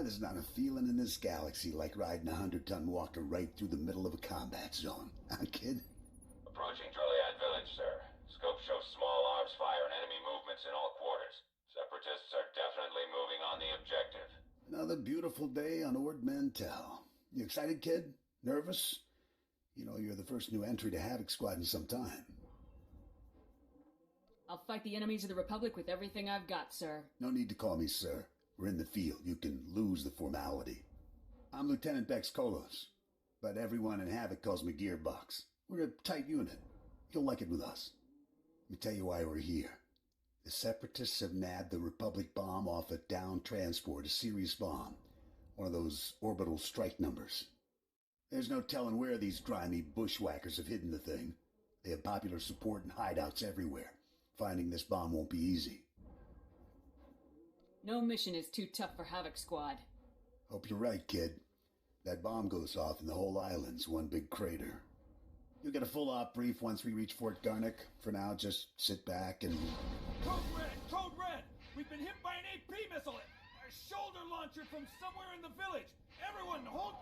there's not a feeling in this galaxy like riding a 100-ton walker right through the middle of a combat zone. Huh, kid? Approaching Joliet Village, sir. Scope shows small arms fire and enemy movements in all quarters. Separatists are definitely moving on the objective. Another beautiful day on Ord Mantell. You excited, kid? Nervous? You know, you're the first new entry to Havoc Squad in some time. I'll fight the enemies of the Republic with everything I've got, sir. No need to call me sir. We're in the field. You can lose the formality. I'm Lieutenant Bex Kolos, but everyone in Havoc calls me Gearbox. We're a tight unit. You'll like it with us. Let me tell you why we're here. The Separatists have nabbed the Republic bomb off a downed transport, a Sirius bomb. One of those orbital strike numbers. There's no telling where these grimy bushwhackers have hidden the thing. They have popular support and hideouts everywhere. Finding this bomb won't be easy. No mission is too tough for Havoc Squad. Hope you're right, kid. That bomb goes off and the whole island's one big crater. You'll get a full op brief once we reach Fort Garnick. For now, just sit back and... Code Red! Code Red! We've been hit by an AP missile! A shoulder launcher from somewhere in the village! Everyone, hold...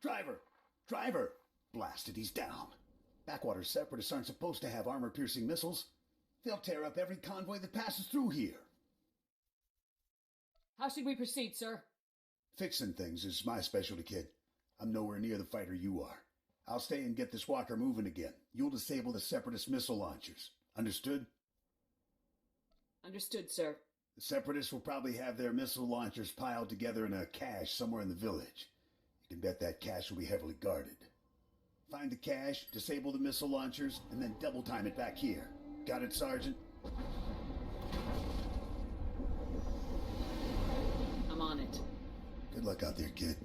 Driver! Driver! Blasted, he's down. Backwater Separatists aren't supposed to have armor-piercing missiles. They'll tear up every convoy that passes through here. How should we proceed, sir? Fixing things is my specialty, kid. I'm nowhere near the fighter you are. I'll stay and get this walker moving again. You'll disable the Separatist missile launchers. Understood? Understood, sir. The Separatists will probably have their missile launchers piled together in a cache somewhere in the village. You can bet that cache will be heavily guarded. Find the cache, disable the missile launchers, and then double time it back here. Got it, Sergeant? I'm on it. Good luck out there, kid.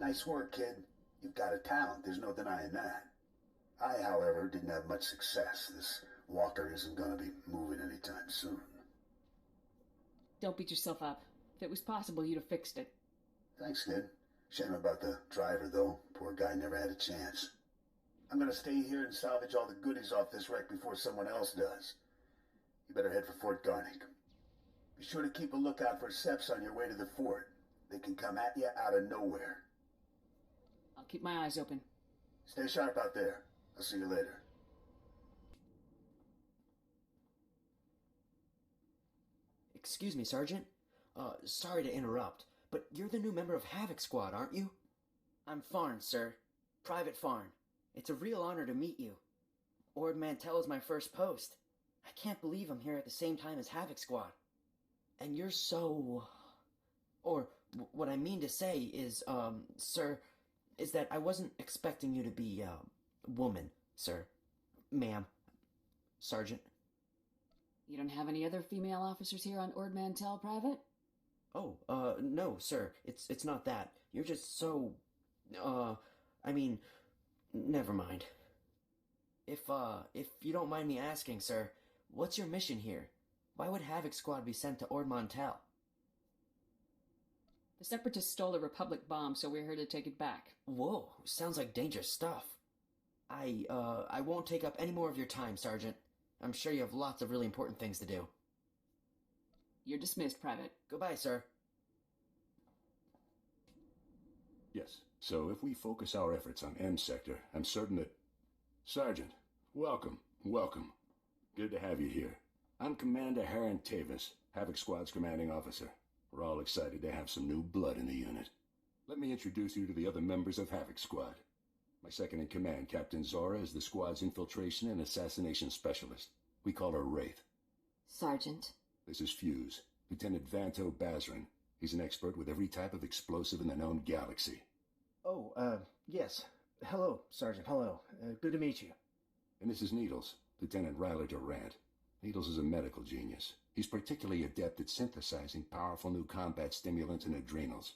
Nice work, kid. You've got a talent, there's no denying that. I, however, didn't have much success. This walker isn't going to be moving anytime soon. Don't beat yourself up. If it was possible, you'd have fixed it. Thanks, kid. Shame about the driver, though. Poor guy never had a chance. I'm going to stay here and salvage all the goodies off this wreck before someone else does. You better head for Fort Garnick. Be sure to keep a lookout for Seps on your way to the fort. They can come at you out of nowhere. I'll keep my eyes open. Stay sharp out there. I'll see you later. Excuse me, Sergeant. Sorry to interrupt, but you're the new member of Havoc Squad, aren't you? I'm Farn, sir. Private Farn. It's a real honor to meet you. Ord Mantell is my first post. I can't believe I'm here at the same time as Havoc Squad. And you're so... Or, what I mean to say is, sir, is that I wasn't expecting you to be, woman, sir. Ma'am. Sergeant. You don't have any other female officers here on Ord Mantell, Private? Oh, no, sir. It's not that. You're just so... I mean... Never mind. If you don't mind me asking, sir, what's your mission here? Why would Havoc Squad be sent to Ord Mantell? The Separatists stole a Republic bomb, so we're here to take it back. Whoa, sounds like dangerous stuff. I won't take up any more of your time, Sergeant. I'm sure you have lots of really important things to do. You're dismissed, Private. Goodbye, sir. Yes, so if we focus our efforts on M Sector, I'm certain that... Sergeant, welcome. Good to have you here. I'm Commander Harren Tavis, Havoc Squad's commanding officer. We're all excited to have some new blood in the unit. Let me introduce you to the other members of Havoc Squad. My second-in-command, Captain Zora, is the squad's infiltration and assassination specialist. We call her Wraith. Sergeant. This is Fuse, Lieutenant Vanto Bazrin. He's an expert with every type of explosive in the known galaxy. Oh, yes. Hello, Sergeant. Hello. Good to meet you. And this is Needles, Lieutenant Ryler Durant. Needles is a medical genius. He's particularly adept at synthesizing powerful new combat stimulants and adrenals.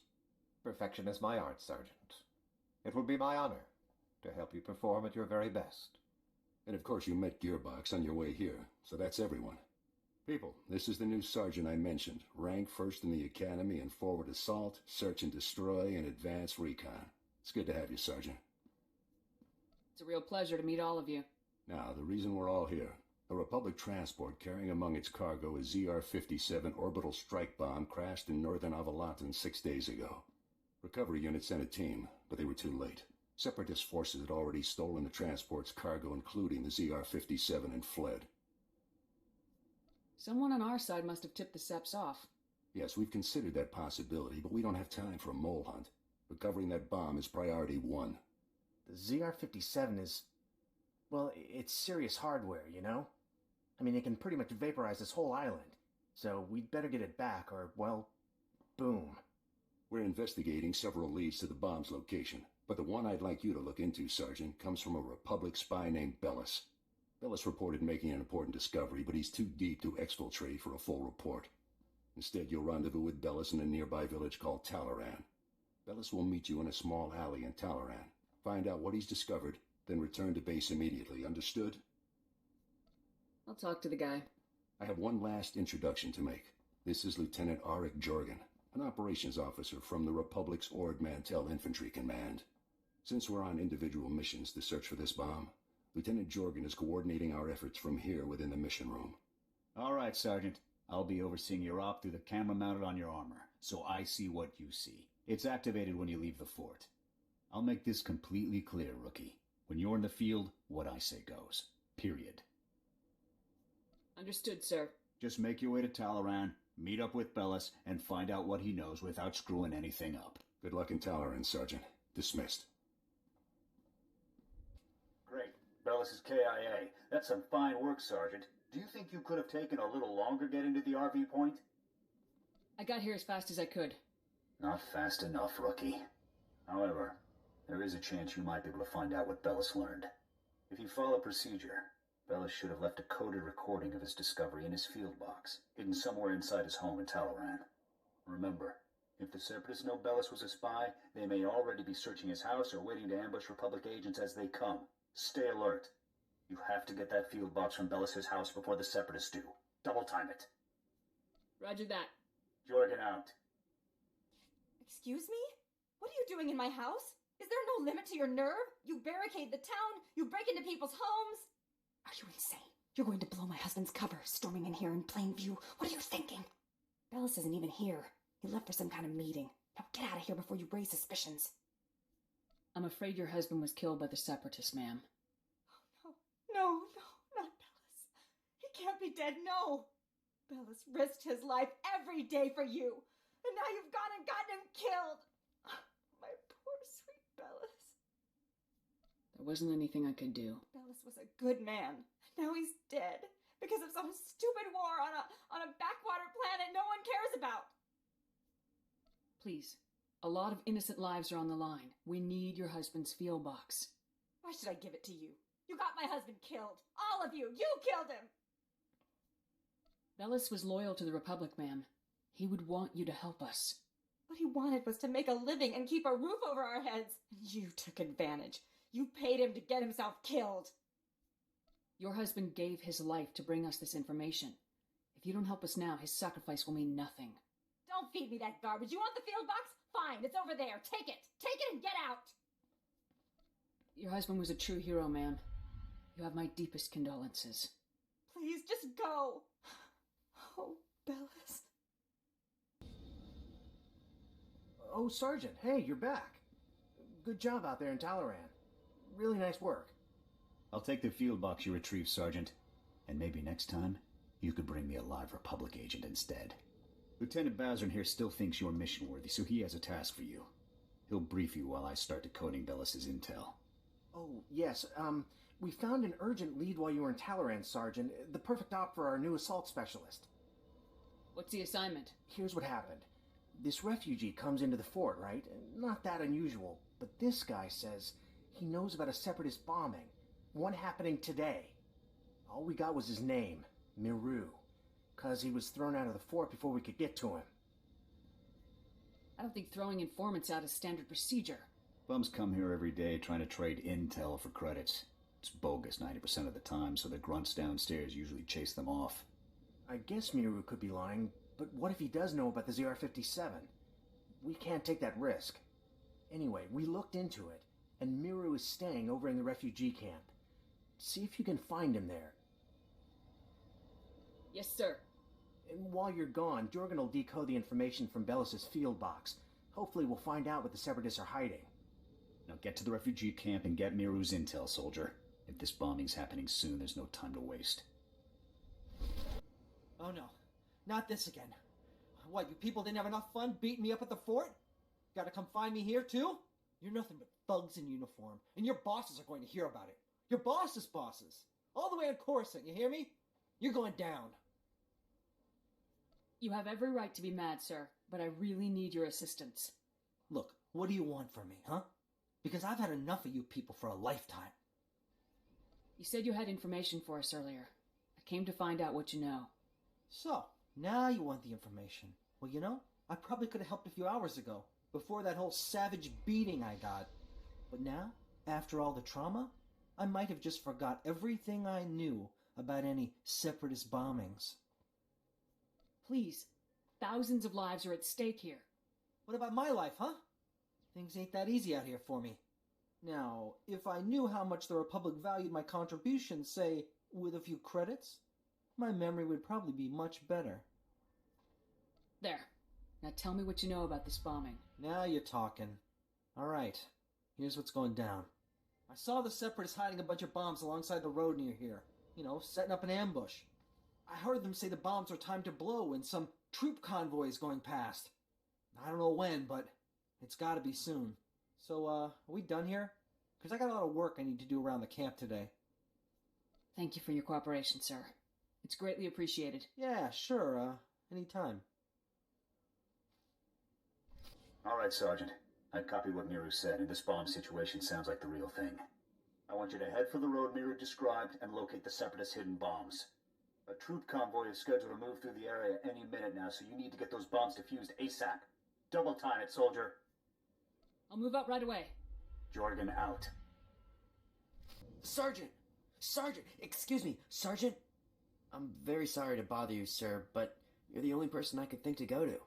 Perfection is my art, Sergeant. It will be my honor to help you perform at your very best. And of course you met Gearbox on your way here, so that's everyone. People, this is the new sergeant I mentioned, ranked first in the academy in forward assault, search and destroy, and advanced recon. It's good to have you, Sergeant. It's a real pleasure to meet all of you. Now, the reason we're all here. A Republic transport carrying among its cargo a ZR-57 orbital strike bomb crashed in northern Avalatan 6 days ago. Recovery units sent a team, but they were too late. Separatist forces had already stolen the transport's cargo, including the ZR-57, and fled. Someone on our side must have tipped the Seps off. Yes, we've considered that possibility, but we don't have time for a mole hunt. Recovering that bomb is priority 1. The ZR-57 is... well, it's serious hardware, you know? I mean, it can pretty much vaporize this whole island. So we'd better get it back, or, well, boom. We're investigating several leads to the bomb's location, but the one I'd like you to look into, Sergeant, comes from a Republic spy named Bellis. Bellis reported making an important discovery, but he's too deep to exfiltrate for a full report. Instead, you'll rendezvous with Bellis in a nearby village called Talaran. Bellis will meet you in a small alley in Talaran. Find out what he's discovered, then return to base immediately. Understood? I'll talk to the guy. I have one last introduction to make. This is Lieutenant Arik Jorgen, an operations officer from the Republic's Ord Mantell Infantry Command. Since we're on individual missions to search for this bomb, Lieutenant Jorgen is coordinating our efforts from here within the mission room. All right, Sergeant. I'll be overseeing your op through the camera mounted on your armor, so I see what you see. It's activated when you leave the fort. I'll make this completely clear, Rookie. When you're in the field, what I say goes. Period. Understood, sir. Just make your way to Talaran, meet up with Bellis, and find out what he knows without screwing anything up. Good luck in Talaran, Sergeant. Dismissed. Great. Bellis is KIA. That's some fine work, Sergeant. Do you think you could have taken a little longer getting to the RV point? I got here as fast as I could. Not fast enough, Rookie. However, there is a chance you might be able to find out what Bellis learned. If you follow procedure, Bellis should have left a coded recording of his discovery in his field box, hidden somewhere inside his home in Talaran. Remember, if the Separatists know Bellis was a spy, they may already be searching his house or waiting to ambush Republic agents as they come. Stay alert. You have to get that field box from Bellis' house before the Separatists do. Double time it. Roger that. Jorgen out. Excuse me? What are you doing in my house? Is there no limit to your nerve? You barricade the town, you break into people's homes. Are you insane? You're going to blow my husband's cover, storming in here in plain view. What are you thinking? Bellis isn't even here. He left for some kind of meeting. Now get out of here before you raise suspicions. I'm afraid your husband was killed by the Separatists, ma'am. No, not Bellis. He can't be dead, no. Bellis risked his life every day for you. And now you've gone and gotten him killed. My poor, sweet Bellis. There wasn't anything I could do. Bellis was a good man. Now he's dead. Because of some stupid war on a backwater planet no one cares about. Please. A lot of innocent lives are on the line. We need your husband's field box. Why should I give it to you? You got my husband killed. All of you. You killed him. Bellis was loyal to the Republic, ma'am. He would want you to help us. What he wanted was to make a living and keep a roof over our heads. And you took advantage. You paid him to get himself killed. Your husband gave his life to bring us this information. If you don't help us now, his sacrifice will mean nothing. Don't feed me that garbage. You want the field box? Fine, it's over there. Take it. Take it and get out. Your husband was a true hero, ma'am. You have my deepest condolences. Please, just go. Oh, Bellis. Oh, Sergeant, hey, you're back. Good job out there in Talaran. Really nice work. I'll take the field box you retrieved, Sergeant. And maybe next time, you could bring me a live Republic agent instead. Lieutenant Bazrin here still thinks you're mission-worthy, so he has a task for you. He'll brief you while I start decoding Bellis' intel. Oh, yes, we found an urgent lead while you were in Talaran, Sergeant. The perfect op for our new assault specialist. What's the assignment? Here's what happened. This refugee comes into the fort, right? Not that unusual, but this guy says he knows about a separatist bombing. One happening today. All we got was his name, Miru. 'Cause he was thrown out of the fort before we could get to him. I don't think throwing informants out is standard procedure. Bums come here every day trying to trade intel for credits. It's bogus 90% of the time, so the grunts downstairs usually chase them off. I guess Miru could be lying, but what if he does know about the ZR-57? We can't take that risk. Anyway, we looked into it, and Miru is staying over in the refugee camp. See if you can find him there. Yes, sir. And while you're gone, Jorgen will decode the information from Bellis's field box. Hopefully we'll find out what the Separatists are hiding. Now get to the refugee camp and get Miru's intel, soldier. If this bombing's happening soon, there's no time to waste. Oh no, not this again. What, you people didn't have enough fun beating me up at the fort? Gotta come find me here too? You're nothing but thugs in uniform, and your bosses are going to hear about it. Your boss's bosses. All the way on Coruscant, you hear me? You're going down. You have every right to be mad, sir, but I really need your assistance. Look, what do you want from me, huh? Because I've had enough of you people for a lifetime. You said you had information for us earlier. I came to find out what you know. So, now you want the information. Well, you know, I probably could have helped a few hours ago, before that whole savage beating I got. But now, after all the trauma, I might have just forgot everything I knew about any separatist bombings. Please, thousands of lives are at stake here. What about my life, huh? Things ain't that easy out here for me. Now, if I knew how much the Republic valued my contributions, say, with a few credits, my memory would probably be much better. There. Now tell me what you know about this bombing. Now you're talking. All right, here's what's going down. I saw the Separatists hiding a bunch of bombs alongside the road near here. You know, setting up an ambush. I heard them say the bombs are timed to blow when some troop convoy is going past. I don't know when, but it's gotta be soon. So, are we done here? Because I got a lot of work I need to do around the camp today. Thank you for your cooperation, sir. It's greatly appreciated. Yeah, sure, anytime. All right, Sergeant. I copied what Miru said, and this bomb situation sounds like the real thing. I want you to head for the road Miru described and locate the Separatist hidden bombs. A troop convoy is scheduled to move through the area any minute now, so you need to get those bombs defused ASAP. Double time it, soldier. I'll move out right away. Jorgen out. Sergeant! Sergeant! Excuse me, Sergeant? I'm very sorry to bother you, sir, but you're the only person I could think to go to.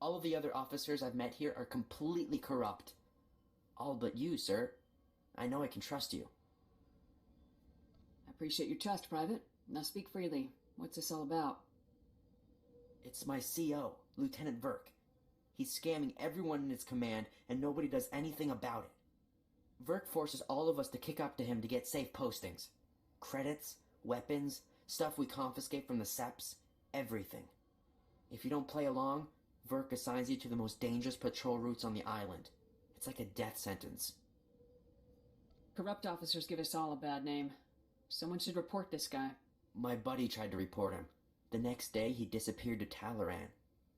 All of the other officers I've met here are completely corrupt. All but you, sir. I know I can trust you. I appreciate your trust, Private. Now speak freely. What's this all about? It's my CO, Lieutenant Verk. He's scamming everyone in his command, and nobody does anything about it. Verk forces all of us to kick up to him to get safe postings. Credits, weapons, stuff we confiscate from the SEPs, everything. If you don't play along, Verk assigns you to the most dangerous patrol routes on the island. It's like a death sentence. Corrupt officers give us all a bad name. Someone should report this guy. My buddy tried to report him. The next day, he disappeared to Talaran.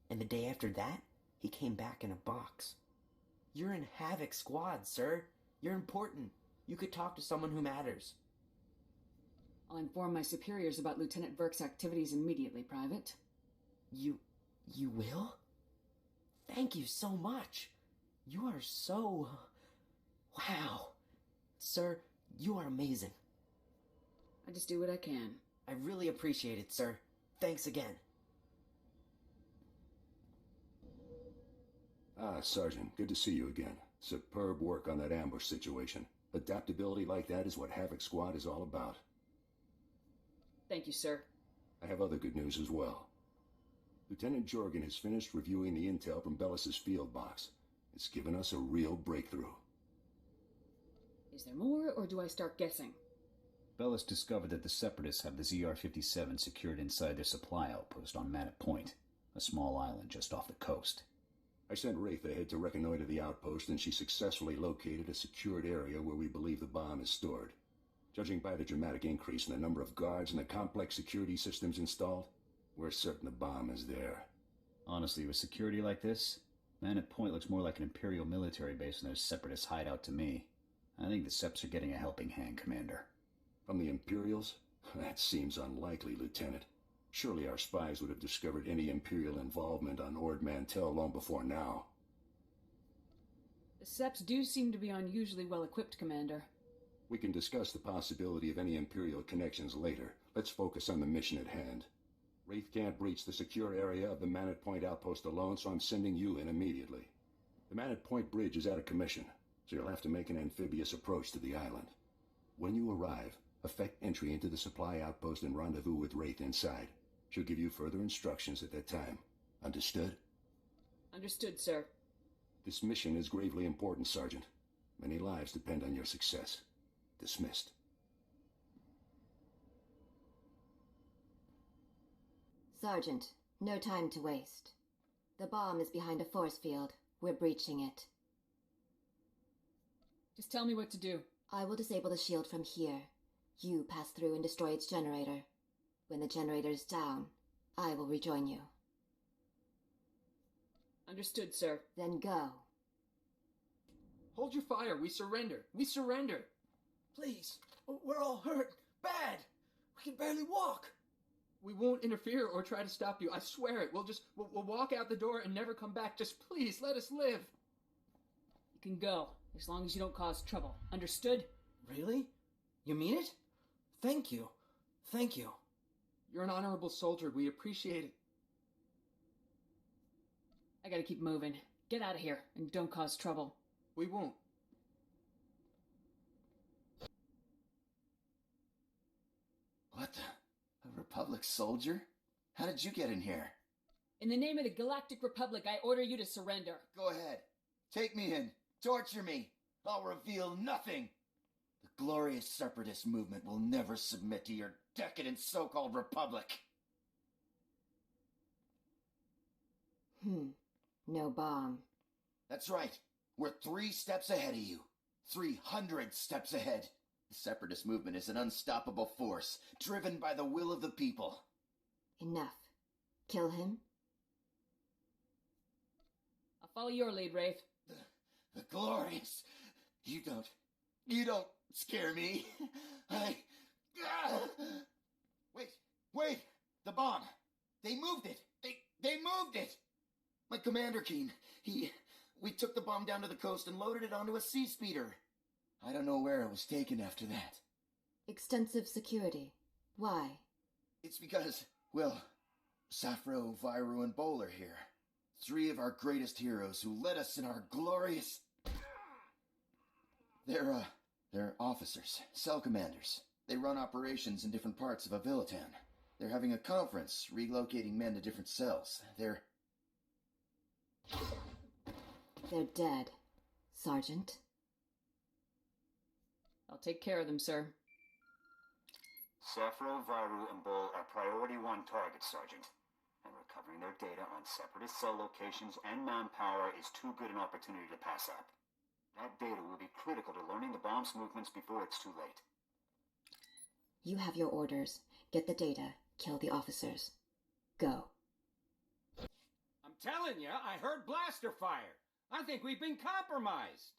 And the day after that, he came back in a box. You're in Havoc Squad, sir. You're important. You could talk to someone who matters. I'll inform my superiors about Lieutenant Verk's activities immediately, Private. You will? Thank you so much. You are so... Wow. Sir, you are amazing. I just do what I can. I really appreciate it, sir. Thanks again. Ah, Sergeant, good to see you again. Superb work on that ambush situation. Adaptability like that is what Havoc Squad is all about. Thank you, sir. I have other good news as well. Lieutenant Jorgen has finished reviewing the intel from Bellis's field box. It's given us a real breakthrough. Is there more, or do I start guessing? Bellis discovered that the Separatists have the ZR-57 secured inside their supply outpost on Manat Point, a small island just off the coast. I sent Wraith ahead to reconnoiter the outpost, and she successfully located a secured area where we believe the bomb is stored. Judging by the dramatic increase in the number of guards and the complex security systems installed, we're certain the bomb is there. Honestly, with security like this, Manat Point looks more like an Imperial military base than a Separatist hideout to me. I think the Seps are getting a helping hand, Commander. From the Imperials? That seems unlikely, Lieutenant. Surely our spies would have discovered any Imperial involvement on Ord Mantell long before now. The Seps do seem to be unusually well-equipped, Commander. We can discuss the possibility of any Imperial connections later. Let's focus on the mission at hand. Wraith can't breach the secure area of the Manat Point outpost alone, so I'm sending you in immediately. The Manat Point bridge is out of commission. so you'll have to make an amphibious approach to the island. When you arrive, effect entry into the supply outpost and rendezvous with Wraith inside. She'll give you further instructions at that time. Understood? Understood, sir. This mission is gravely important, Sergeant. Many lives depend on your success. Dismissed. Sergeant, no time to waste. The bomb is behind a force field. We're breaching it. Just tell me what to do. I will disable the shield from here. You pass through and destroy its generator. When the generator is down, I will rejoin you. Understood, sir. Then go. Hold your fire. We surrender. We surrender. Please. We're all hurt. Bad. We can barely walk. We won't interfere or try to stop you. I swear it. We'll walk out the door and never come back. Just please let us live. You can go, as long as you don't cause trouble. Understood? Really? You mean it? Thank you. Thank you. You're an honorable soldier. We appreciate it. I gotta keep moving. Get out of here, and don't cause trouble. We won't. What the? A Republic soldier? How did you get in here? In the name of the Galactic Republic, I order you to surrender. Go ahead. Take me in. Torture me. I'll reveal nothing. The glorious separatist movement will never submit to your decadent so-called Republic. No bomb. That's right. We're 3 steps ahead of you. 300 steps ahead. The separatist movement is an unstoppable force, driven by the will of the people. Enough. Kill him? I'll follow your lead, Wraith. The glorious. You don't scare me. Wait! The bomb! They moved it! They moved it! My commander, Keen, we took the bomb down to the coast and loaded it onto a sea speeder. I don't know where it was taken after that. Extensive security. Why? It's because, well, SWTOR, Viru, and Bowler here. 3 of our greatest heroes who led us in our glorious... They're officers, cell commanders. They run operations in different parts of Avilitan. They're having a conference, relocating men to different cells. They're dead, Sergeant. I'll take care of them, sir. SWTOR, Viru, and Bull are priority 1 targets, Sergeant. And recovering their data on separatist cell locations and manpower is too good an opportunity to pass up. That data will be critical to learning the bomb's movements before it's too late. You have your orders. Get the data. Kill the officers. Go. I'm telling you, I heard blaster fire. I think we've been compromised.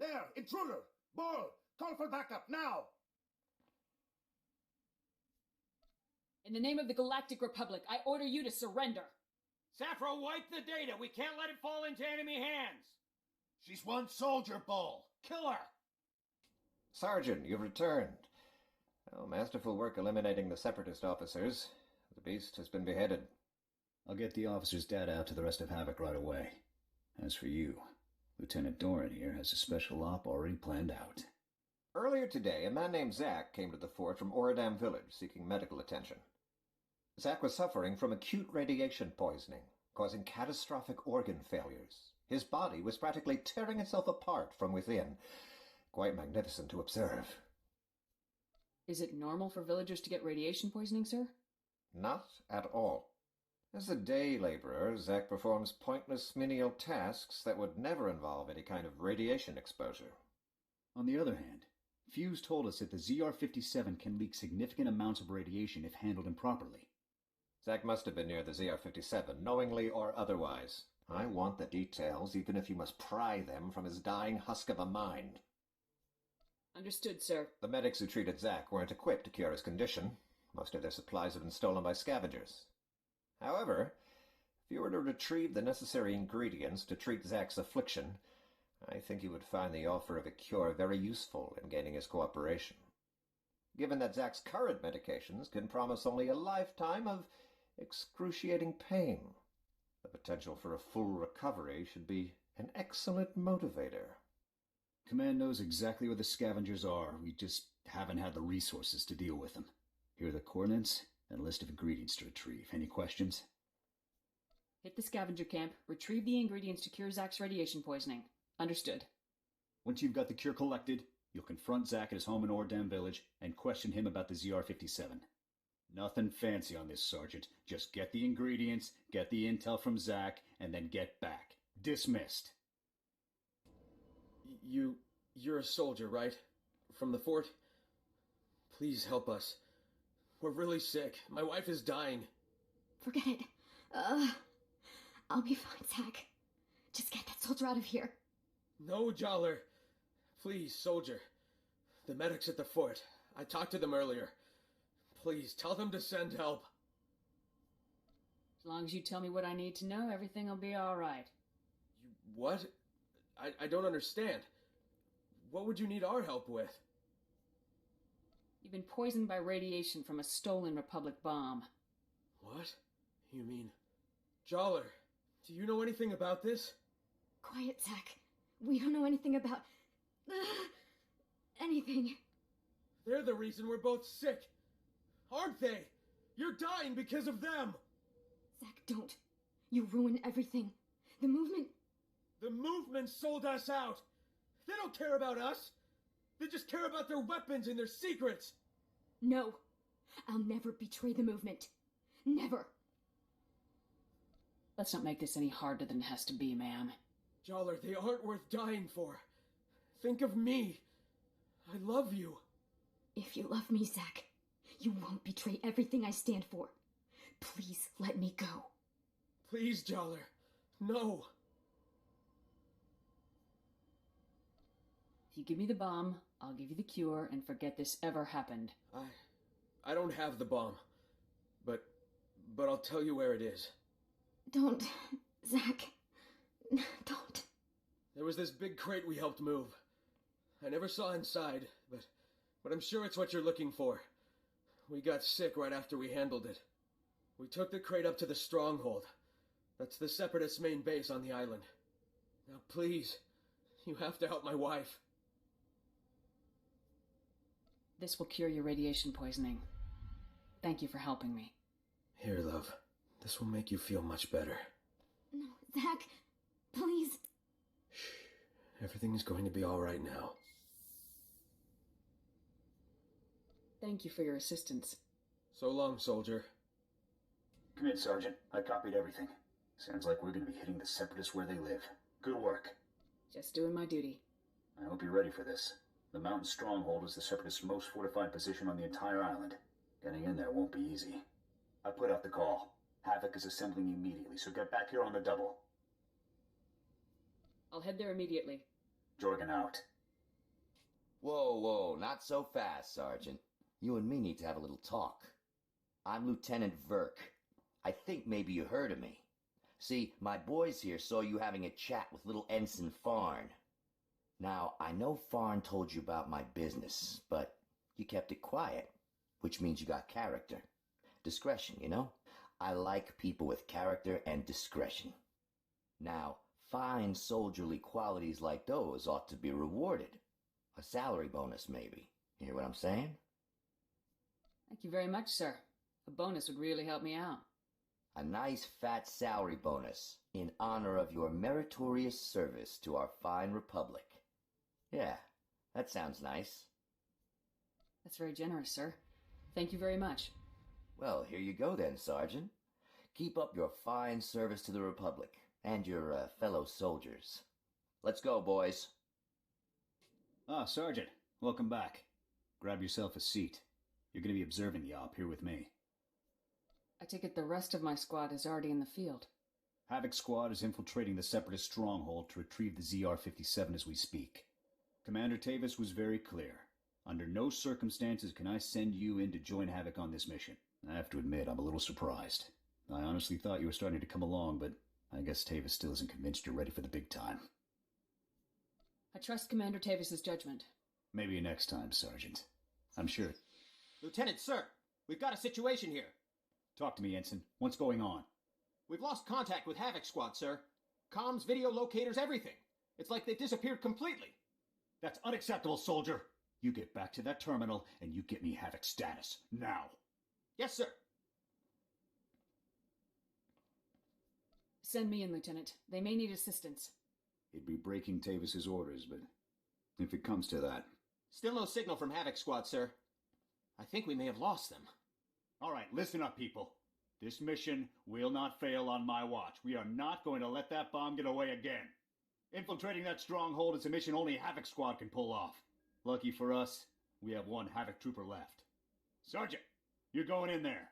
There! Intruder! Ball! Call for backup, now! In the name of the Galactic Republic, I order you to surrender. SWTOR, wipe the data. We can't let it fall into enemy hands. She's 1 soldier, Bull. Kill her! Sergeant, you've returned. Oh, masterful work eliminating the separatist officers. The beast has been beheaded. I'll get the officer's data out to the rest of Havoc right away. As for you, Lieutenant Doran here has a special op already planned out. Earlier today, a man named Zack came to the fort from Oradam village seeking medical attention. Zack was suffering from acute radiation poisoning, causing catastrophic organ failures. His body was practically tearing itself apart from within. Quite magnificent to observe. Is it normal for villagers to get radiation poisoning, sir? Not at all. As a day laborer, Zack performs pointless menial tasks that would never involve any kind of radiation exposure. On the other hand, Fuse told us that the ZR-57 can leak significant amounts of radiation if handled improperly. Zack must have been near the ZR-57, knowingly or otherwise. I want the details, even if you must pry them from his dying husk of a mind. Understood, sir. The medics who treated Zack weren't equipped to cure his condition. Most of their supplies had been stolen by scavengers. However, if you were to retrieve the necessary ingredients to treat Zack's affliction, I think you would find the offer of a cure very useful in gaining his cooperation. Given that Zack's current medications can promise only a lifetime of excruciating pain, the potential for a full recovery should be an excellent motivator. Command knows exactly where the scavengers are. We just haven't had the resources to deal with them. Here are the coordinates and a list of ingredients to retrieve. Any questions? Hit the scavenger camp, retrieve the ingredients to cure Zach's radiation poisoning. Understood. Once you've got the cure collected, you'll confront Zach at his home in Ordam Village and question him about the ZR-57. Nothing fancy on this, Sergeant. Just get the ingredients, get the intel from Zach, and then get back. Dismissed. You're a soldier, right? From the fort? Please help us. We're really sick. My wife is dying. Forget it. I'll be fine, Zach. Just get that soldier out of here. No, Joller. Please, soldier. The medics at the fort. I talked to them earlier. Please, tell them to send help. As long as you tell me what I need to know, everything will be all right. You what? I don't understand. What would you need our help with? You've been poisoned by radiation from a stolen Republic bomb. What? You mean... Joller, do you know anything about this? Quiet, Zach. We don't know anything about... anything. They're the reason we're both sick. Aren't they? You're dying because of them. Zach, don't. You ruin everything. The movement... The movement sold us out. They don't care about us. They just care about their weapons and their secrets. No. I'll never betray the movement. Never. Let's not make this any harder than it has to be, ma'am. Joller, they aren't worth dying for. Think of me. I love you. If you love me, Zach, you won't betray everything I stand for. Please let me go. Please, Joller. No. If you give me the bomb, I'll give you the cure and forget this ever happened. I don't have the bomb. But I'll tell you where it is. Don't, Zach. Don't. There was this big crate we helped move. I never saw inside, but I'm sure it's what you're looking for. We got sick right after we handled it. We took the crate up to the stronghold. That's the Separatists' main base on the island. Now please, you have to help my wife. This will cure your radiation poisoning. Thank you for helping me. Here, love. This will make you feel much better. No, Zach, please. Shh. Everything is going to be all right now. Thank you for your assistance. So long, soldier. Come in, Sergeant. I copied everything. Sounds like we're going to be hitting the Separatists where they live. Good work. Just doing my duty. I hope you're ready for this. The mountain stronghold is the Separatists' most fortified position on the entire island. Getting in there won't be easy. I put out the call. Havoc is assembling immediately, so get back here on the double. I'll head there immediately. Jorgen out. Whoa, not so fast, Sergeant. You and me need to have a little talk. I'm Lieutenant Verk. I think maybe you heard of me. See, my boys here saw you having a chat with little Ensign Farn. Now, I know Farn told you about my business, but you kept it quiet, which means you got character. Discretion, you know? I like people with character and discretion. Now, fine soldierly qualities like those ought to be rewarded. A salary bonus, maybe. You hear what I'm saying? Thank you very much, sir. A bonus would really help me out. A nice fat salary bonus in honor of your meritorious service to our fine republic. Yeah, that sounds nice. That's very generous, sir. Thank you very much. Well, here you go then, Sergeant. Keep up your fine service to the Republic and your fellow soldiers. Let's go, boys. Ah, Sergeant. Welcome back. Grab yourself a seat. You're going to be observing the op here with me. I take it the rest of my squad is already in the field. Havoc Squad is infiltrating the Separatist stronghold to retrieve the ZR-57 as we speak. Commander Tavis was very clear. Under no circumstances can I send you in to join Havoc on this mission. I have to admit, I'm a little surprised. I honestly thought you were starting to come along, but I guess Tavis still isn't convinced you're ready for the big time. I trust Commander Tavis's judgment. Maybe next time, Sergeant. I'm sure... Lieutenant, sir, we've got a situation here. Talk to me, Ensign. What's going on? We've lost contact with Havoc Squad, sir. Comms, video locators, everything. It's like they disappeared completely. That's unacceptable, soldier. You get back to that terminal, and you get me Havoc status. Now. Yes, sir. Send me in, Lieutenant. They may need assistance. It'd be breaking Tavis's orders, but if it comes to that... Still no signal from Havoc Squad, sir. I think we may have lost them. All right, listen up, people. This mission will not fail on my watch. We are not going to let that bomb get away again. Infiltrating that stronghold is a mission only Havoc Squad can pull off. Lucky for us, we have one Havoc trooper left. Sergeant, you're going in there.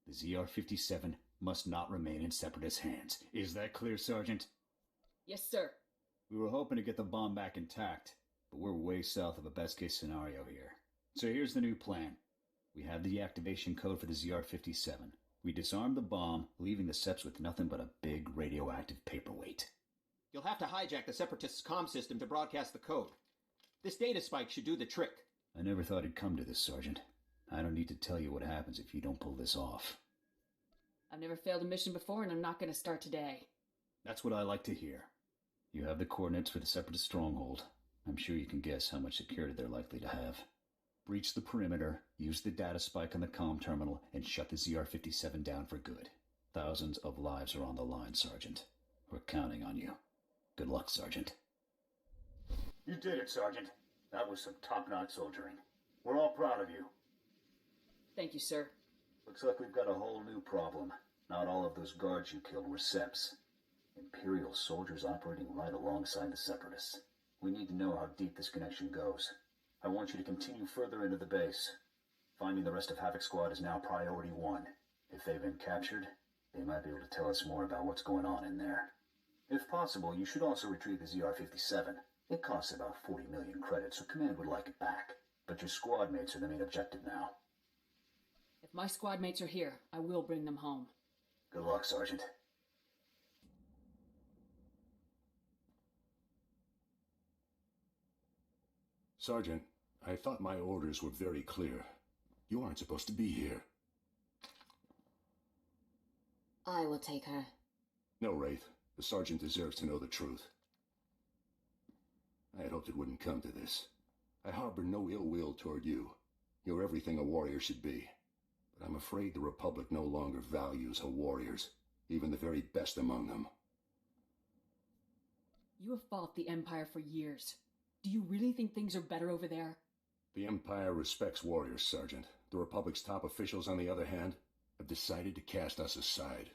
The ZR-57 must not remain in Separatist hands. Is that clear, Sergeant? Yes, sir. We were hoping to get the bomb back intact, but we're way south of a best-case scenario here. So here's the new plan. We have the deactivation code for the ZR-57. We disarm the bomb, leaving the Seps with nothing but a big radioactive paperweight. You'll have to hijack the Separatists' comm system to broadcast the code. This data spike should do the trick. I never thought it'd come to this, Sergeant. I don't need to tell you what happens if you don't pull this off. I've never failed a mission before, and I'm not going to start today. That's what I like to hear. You have the coordinates for the Separatist stronghold. I'm sure you can guess how much security they're likely to have. Breach the perimeter, use the data spike on the comm terminal, and shut the ZR-57 down for good. Thousands of lives are on the line, Sergeant. We're counting on you. Good luck, Sergeant. You did it, Sergeant. That was some top-notch soldiering. We're all proud of you. Thank you, sir. Looks like we've got a whole new problem. Not all of those guards you killed were Seps. Imperial soldiers operating right alongside the Separatists. We need to know how deep this connection goes. I want you to continue further into the base. Finding the rest of Havoc Squad is now priority 1. If they've been captured, they might be able to tell us more about what's going on in there. If possible, you should also retrieve the ZR-57. It costs about 40 million credits, so Command would like it back. But your squad mates are the main objective now. If my squad mates are here, I will bring them home. Good luck, Sergeant. Sergeant, I thought my orders were very clear. You aren't supposed to be here. I will take her. No, Wraith. The sergeant deserves to know the truth. I had hoped it wouldn't come to this. I harbor no ill will toward you. You're everything a warrior should be. But I'm afraid the Republic no longer values her warriors, even the very best among them. You have fought the Empire for years. Do you really think things are better over there? The Empire respects warriors, Sergeant. The Republic's top officials, on the other hand, have decided to cast us aside.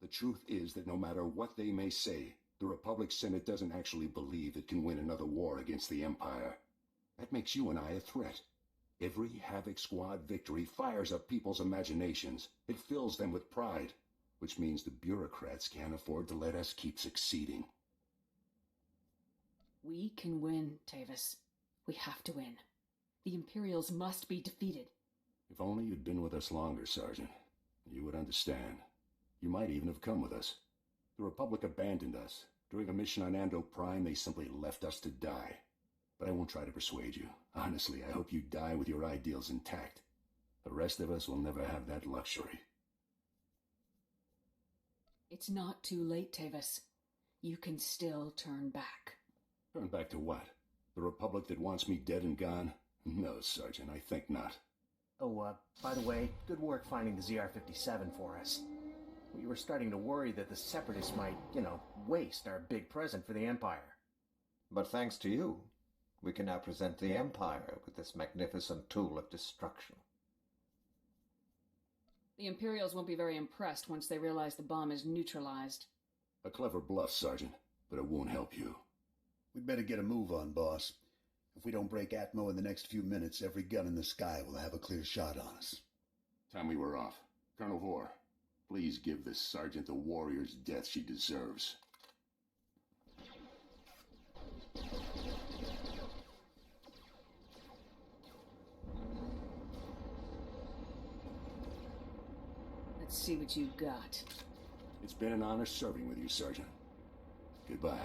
The truth is that no matter what they may say, the Republic Senate doesn't actually believe it can win another war against the Empire. That makes you and I a threat. Every Havoc Squad victory fires up people's imaginations. It fills them with pride, which means the bureaucrats can't afford to let us keep succeeding. We can win, Tavis. We have to win. The Imperials must be defeated. If only you'd been with us longer, Sergeant. You would understand. You might even have come with us. The Republic abandoned us. During a mission on Ando Prime, they simply left us to die. But I won't try to persuade you. Honestly, I hope you die with your ideals intact. The rest of us will never have that luxury. It's not too late, Tavis. You can still turn back. Turn back to what? The Republic that wants me dead and gone? No, Sergeant, I think not. Oh, by the way, good work finding the ZR-57 for us. We were starting to worry that the Separatists might, waste our big present for the Empire. But thanks to you, we can now present the Empire with this magnificent tool of destruction. The Imperials won't be very impressed once they realize the bomb is neutralized. A clever bluff, Sergeant, but it won't help you. We'd better get a move on, boss. If we don't break Atmo in the next few minutes, every gun in the sky will have a clear shot on us. Time we were off. Colonel Vore, please give this sergeant the warrior's death she deserves. Let's see what you got. It's been an honor serving with you, Sergeant. Goodbye.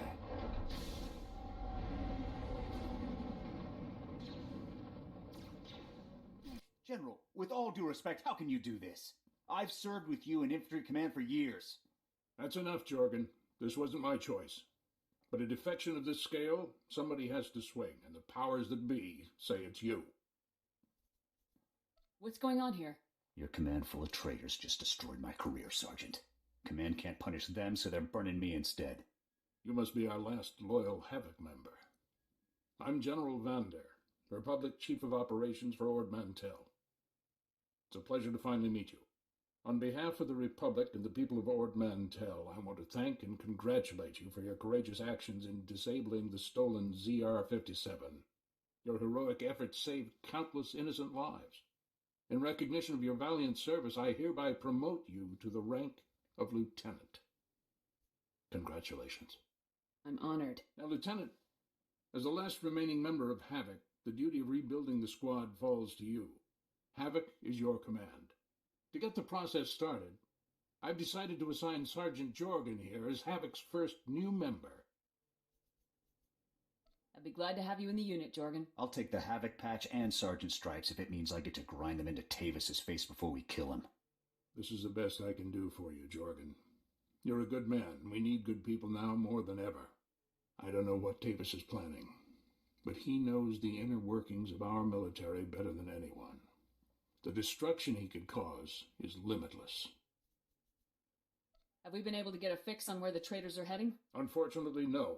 General, with all due respect, how can you do this? I've served with you in infantry command for years. That's enough, Jorgen. This wasn't my choice. But a defection of this scale, somebody has to swing, and the powers that be say it's you. What's going on here? Your command full of traitors just destroyed my career, Sergeant. Command can't punish them, so they're burning me instead. You must be our last loyal Havoc member. I'm General Vander, Republic Chief of Operations for Ord Mantell. It's a pleasure to finally meet you. On behalf of the Republic and the people of Ord Mantell, I want to thank and congratulate you for your courageous actions in disabling the stolen ZR-57. Your heroic efforts saved countless innocent lives. In recognition of your valiant service, I hereby promote you to the rank of Lieutenant. Congratulations. I'm honored. Now, Lieutenant, as the last remaining member of Havoc, the duty of rebuilding the squad falls to you. Havoc is your command. To get the process started, I've decided to assign Sergeant Jorgen here as Havoc's first new member. I'd be glad to have you in the unit, Jorgen. I'll take the Havoc patch and Sergeant Stripes if it means I get to grind them into Tavis's face before we kill him. This is the best I can do for you, Jorgen. You're a good man. We need good people now more than ever. I don't know what Tavis is planning, but he knows the inner workings of our military better than anyone. The destruction he could cause is limitless. Have we been able to get a fix on where the traitors are heading? Unfortunately, no.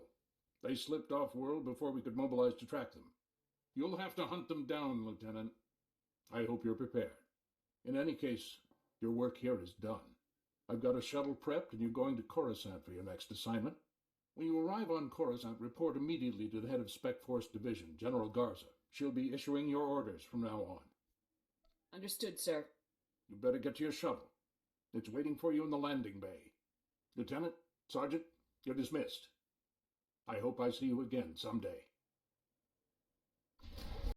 They slipped off-world before we could mobilize to track them. You'll have to hunt them down, Lieutenant. I hope you're prepared. In any case, your work here is done. I've got a shuttle prepped, and you're going to Coruscant for your next assignment. When you arrive on Coruscant, report immediately to the head of Spec Force Division, General Garza. She'll be issuing your orders from now on. Understood, sir. You better get to your shuttle. It's waiting for you in the landing bay. Lieutenant, Sergeant, you're dismissed. I hope I see you again someday.